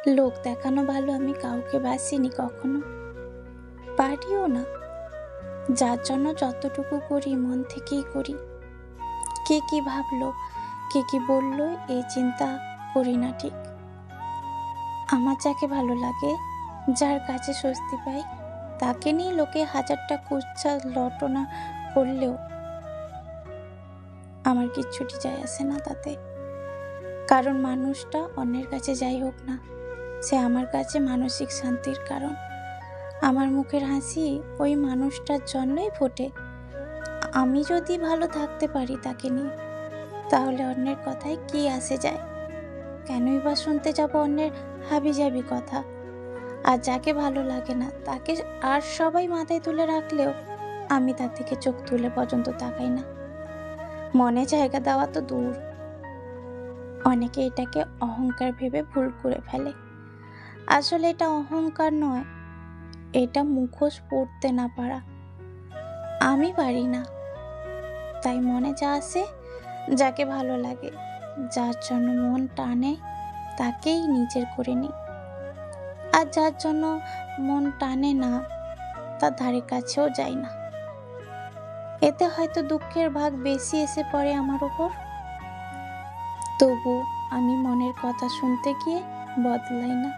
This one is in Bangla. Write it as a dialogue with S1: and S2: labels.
S1: লোক দেখানো ভালো আমি কাউকে বাসিনি কখনো, পারিও না। যার জন্য যতটুকু করি মন থেকেই করি। কে কি ভাবলো, কে কি বললো এই চিন্তা করি না ঠিক। আমার যাকে ভালো লাগে, যার কাছে স্বস্তি পাই, তাকে নিয়ে লোকে হাজারটা কুচ্ছা লটনা করলেও আমার কিচ্ছুটি যায় আসে না তাতে। কারণ মানুষটা অন্যের কাছে যাই হোক না, সে আমার কাছে মানসিক শান্তির কারণ। আমার মুখের হাসি ওই মানুষটার জন্যই ফোটে। আমি যদি ভালো থাকতে পারি তাকে নিয়ে, তাহলে অন্যের কথায় কি আসে যায়? কেনই বা শুনতে যাব অন্যের হাবিজাবি কথা? আর যাকে ভালো লাগে না তাকে আর সবাই মাথায় তুলে রাখলেও আমি তার থেকে চোখ তুলে পর্যন্ত তাকাই না। মনে জায়গা দেওয়া তো দূর, অনেকে এটাকে অহংকার ভেবে ভুল করে ফেলে। আসলে এটা অহংকার নয়, এটা মুখোশ পড়তে না পারা। আমি পারি না, তাই মনে যা আসে, যাকে ভালো লাগে, যার জন্য মন টানে, তাকেই নিজের করে নিই। আর যার জন্য মন টানে না, তার ধারে কাছেও যাই না। এতে হয়তো দুঃখের ভাগ বেশি এসে পড়ে আমার উপর। তবু আমি মনের কথা শুনতে গিয়ে বদলাই না।